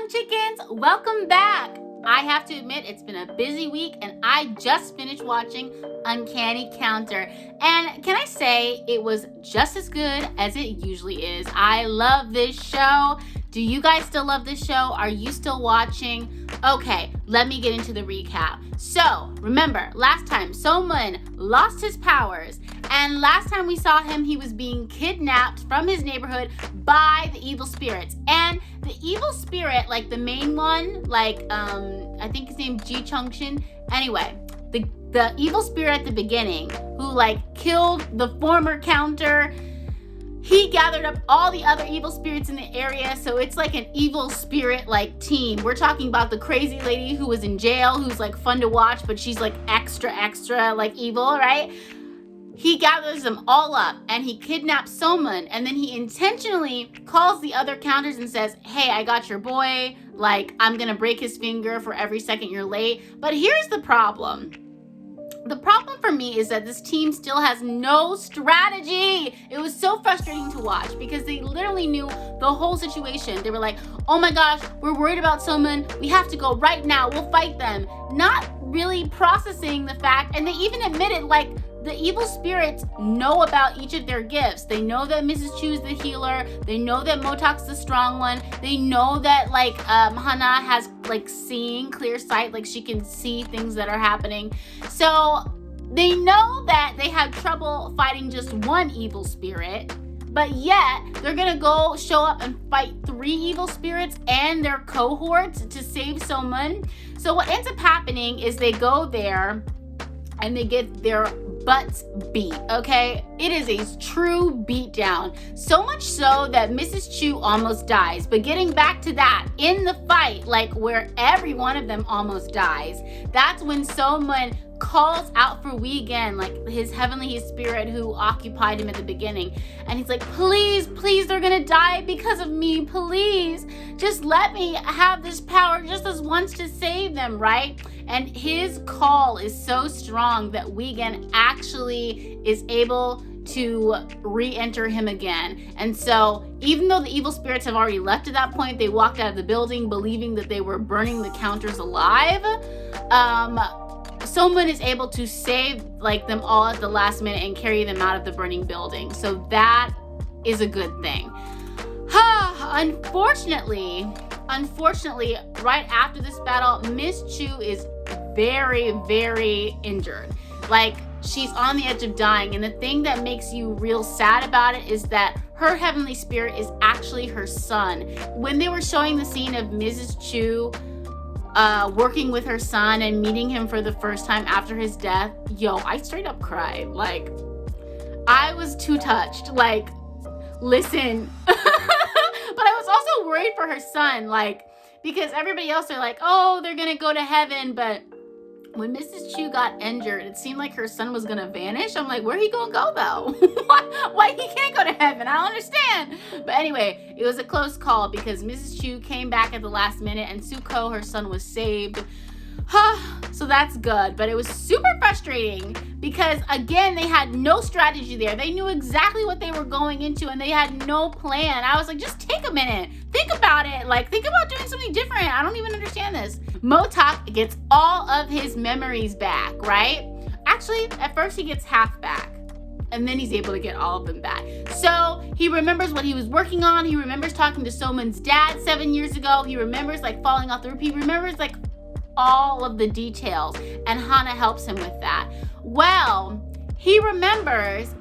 young chickens, welcome back. I have to admit, it's been a busy week and I just finished watching Uncanny Counter. And can I say it was just as good as it usually is. I love this show. Do you guys still love this show? Are you still watching? Okay, let me get into the recap. So, remember, last time Somun lost his powers, and last time we saw him, he was being kidnapped from his neighborhood by the evil spirits. And the evil spirit, like the main one, I think his name's Ji Chung-shin. Anyway, the evil spirit at the beginning who killed the former counter, he gathered up all the other evil spirits in the area, so it's like an evil spirit team. We're talking about the crazy lady who was in jail, who's fun to watch, but she's extra evil, right? He gathers them all up and he kidnaps Somun, and then he intentionally calls the other counters and says, hey, I got your boy, I'm gonna break his finger for every second you're late. But here's the problem. The problem for me is that this team still has no strategy. It was so frustrating to watch because they literally knew the whole situation. They were like, oh my gosh, we're worried about Somun. We have to go right now. We'll fight them. Not really processing the fact, and they even admitted the evil spirits know about each of their gifts. They know that Mrs. Chu is the healer. They know that Motok's the strong one. They know that Hana has seeing clear sight, she can see things that are happening. So they know that they have trouble fighting just one evil spirit, but yet they're gonna go show up and fight 3 evil spirits and their cohorts to save Somun. So what ends up happening is they go there and they get their butts beat, okay? It is a true beatdown. So much so that Mrs. Chu almost dies. But getting back to that, in the fight, where every one of them almost dies, that's when Somun calls out for Wee again, his heavenly spirit who occupied him at the beginning. And he's like, please, they're gonna die because of me, please. Just let me have this power just this once to save them, right? And his call is so strong that Wigan actually is able to re-enter him again. And so even though the evil spirits have already left at that point, they walked out of the building believing that they were burning the counters alive. Someone is able to save them all at the last minute and carry them out of the burning building. So that is a good thing. Unfortunately, right after this battle, Miss Chu is very, very injured. She's on the edge of dying. And the thing that makes you real sad about it is that her heavenly spirit is actually her son. When they were showing the scene of Mrs. Chu working with her son and meeting him for the first time after his death, I straight up cried. I was too touched. Listen. But I was also worried for her son, because everybody else are oh, they're gonna go to heaven. But when Mrs. Chu got injured, it seemed like her son was gonna vanish. I'm like, where he gonna go though? Why he can't go to heaven? I don't understand. But anyway, it was a close call because Mrs. Chu came back at the last minute and Suko, her son, was saved. So that's good, but it was super frustrating because again, they had no strategy there. They knew exactly what they were going into and they had no plan. I was like, just take a minute, think about it, think about doing something different. I don't even understand this. Motok gets all of his memories back, right? Actually, at first he gets half back. And then he's able to get all of them back. So he remembers what he was working on. He remembers talking to Somun's dad 7 years ago. He remembers falling off the roof. He remembers all of the details, and Hana helps him with that. Well, he remembers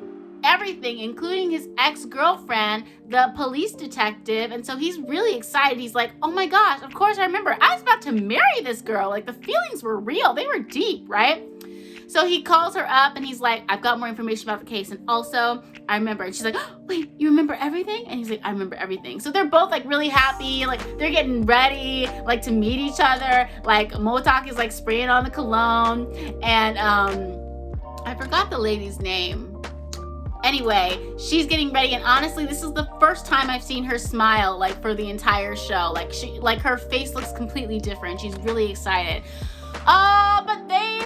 everything, including his ex-girlfriend, the police detective, and so he's really excited. He's like, oh my gosh, of course I remember. I was about to marry this girl. The feelings were real. They were deep, right? So he calls her up and he's like, I've got more information about the case. And also, I remember. And she's like, oh, wait, you remember everything? And he's like, I remember everything. So they're both really happy. They're getting ready, to meet each other. Motok is spraying on the cologne. And I forgot the lady's name. Anyway, she's getting ready. And honestly, this is the first time I've seen her smile, for the entire show. Her face looks completely different. She's really excited. But they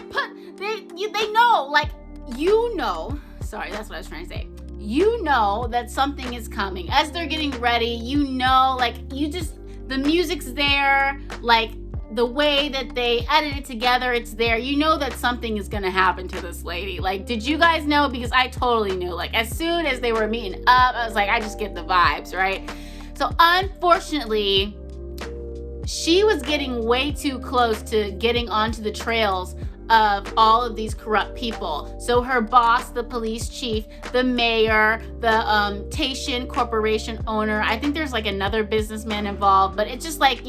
know, sorry, that's what I was trying to say. You know that something is coming. As they're getting ready, The music's there, like the way that they edit it together, it's there. You know that something is gonna happen to this lady. Like, did you guys know? Because I totally knew. Like, as soon as they were meeting up, I was like, I just get the vibes, right? So unfortunately, she was getting way too close to getting onto the trails of all of these corrupt people. So her boss, the police chief, the mayor, the Taishan Corporation owner, I think there's like another businessman involved, but it's just like,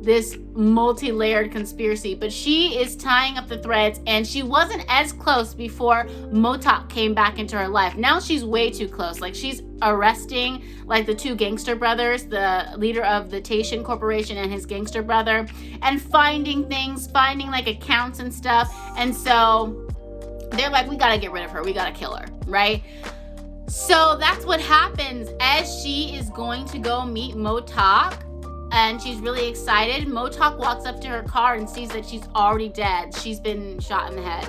this multi-layered conspiracy. But she is tying up the threads, and she wasn't as close before Motok came back into her life. Now she's way too close. Like, she's arresting like the two gangster brothers, the leader of the Taishan Corporation and his gangster brother, and finding things, finding like accounts and stuff. And so they're like, we gotta get rid of her, we gotta kill her, right? So that's what happens as she is going to go meet Motok. And she's really excited. Motok walks up to her car and sees that she's already dead. She's been shot in the head.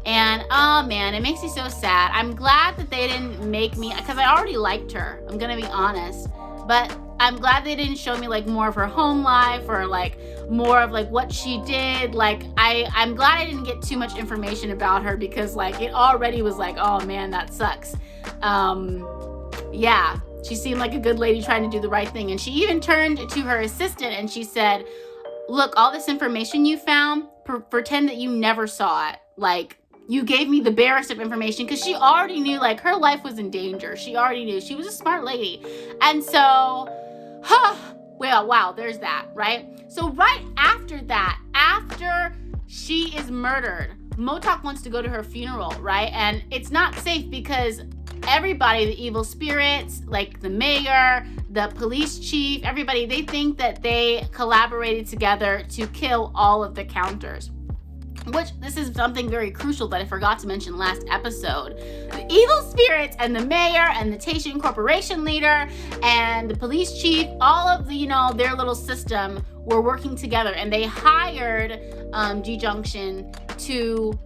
And oh man, it makes me so sad. I'm glad that they didn't make me, because I already liked her, I'm gonna be honest. But I'm glad they didn't show me like more of her home life, or like more of like what she did. Like I'm glad I didn't get too much information about her, because like it already was like, oh man, that sucks. Yeah. She seemed like a good lady trying to do the right thing. And she even turned to her assistant and she said, look, all this information you found, pretend that you never saw it. Like, you gave me the barest of information, because she already knew like her life was in danger. She already knew. She was a smart lady. And so, well, wow, there's that, right? So right after that, after she is murdered, Motok wants to go to her funeral, right? And it's not safe because everybody, the evil spirits, like the mayor, the police chief, everybody, they think that they collaborated together to kill all of the counters. Which, this is something very crucial that I forgot to mention last episode. The evil spirits and the mayor and the Taishan Corporation leader and the police chief, all of the, their little system were working together, and they hired G-Junction to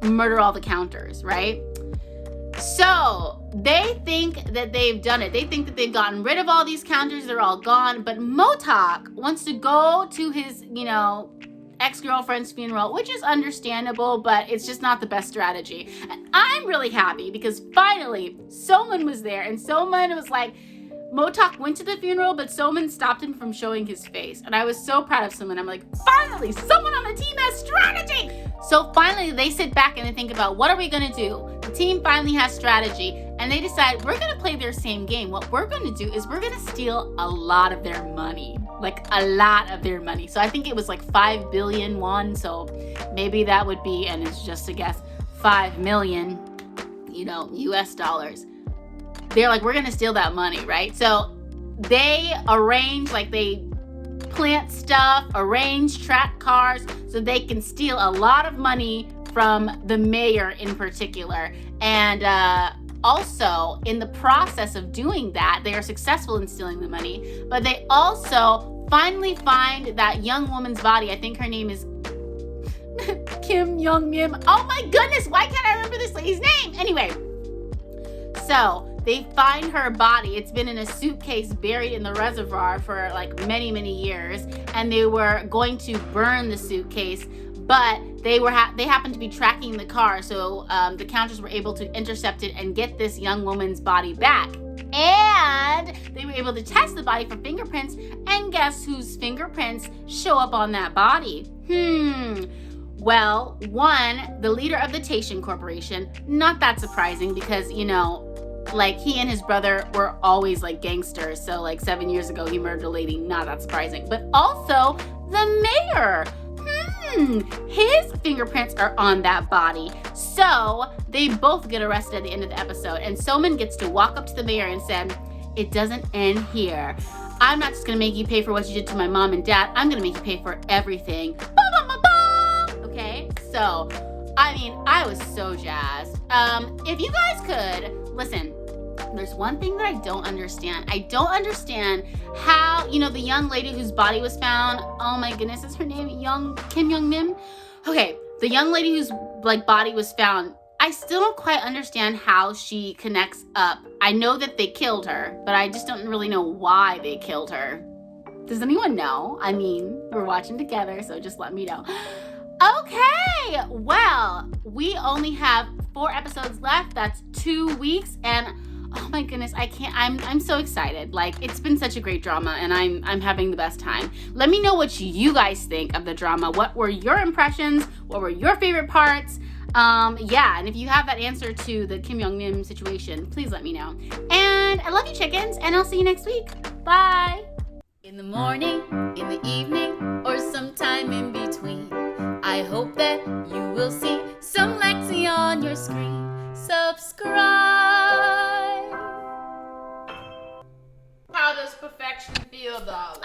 murder all the counters, right? So they think that they've done it. They think that they've gotten rid of all these counters. They're all gone. But Motok wants to go to his, ex-girlfriend's funeral, which is understandable, but it's just not the best strategy. And I'm really happy because finally Soman was there, and Soman was like, Motok went to the funeral, but Soman stopped him from showing his face. And I was so proud of Soman. I'm like, finally, someone on the team has strategy. So finally they sit back and they think about, what are we gonna do? The team finally has strategy, and they decide, we're gonna play their same game. What we're gonna do is we're gonna steal a lot of their money. Like a lot of their money. So I think it was like 5 billion won. So maybe that would be, and it's just a guess, 5 million, US dollars. They're like, we're gonna steal that money, right? So they arrange, like they plant stuff, arrange track cars so they can steal a lot of money from the mayor in particular. And also, in the process of doing that, they are successful in stealing the money, but they also finally find that young woman's body. I think her name is Kim Young Mim. Oh my goodness, why can't I remember this lady's name? Anyway, so they find her body. It's been in a suitcase buried in the reservoir for like many, many years, and they were going to burn the suitcase, but they happened to be tracking the car, so the counters were able to intercept it and get this young woman's body back. And they were able to test the body for fingerprints, and guess whose fingerprints show up on that body? Well, one, the leader of the Taishan Corporation, not that surprising because, like he and his brother were always like gangsters. So like 7 years ago, he murdered a lady, not that surprising. But also the mayor. His fingerprints are on that body. So they both get arrested at the end of the episode. And Soman gets to walk up to the mayor and say, it doesn't end here. I'm not just gonna make you pay for what you did to my mom and dad. I'm gonna make you pay for everything. Okay, so, I was so jazzed. If you guys could, listen, there's one thing that I don't understand. I don't understand how, the young lady whose body was found, oh my goodness, is her name Kim Young Mim? Okay, the young lady whose body was found, I still don't quite understand how she connects up. I know that they killed her, but I just don't really know why they killed her. Does anyone know? I mean, we're watching together, so just let me know. Okay, well, we only have 4 episodes left. That's 2 weeks, and oh my goodness, I'm so excited. Like, it's been such a great drama, and I'm having the best time. Let me know what you guys think of the drama. What were your impressions? What were your favorite parts? Yeah, and if you have that answer to the Kim Young-nim situation, please let me know. And I love you, chickens, and I'll see you next week. Bye! In the morning, in the evening, or sometime in between, I hope that you will see some Lexi on your screen. Subscribe! How does perfection feel, darling?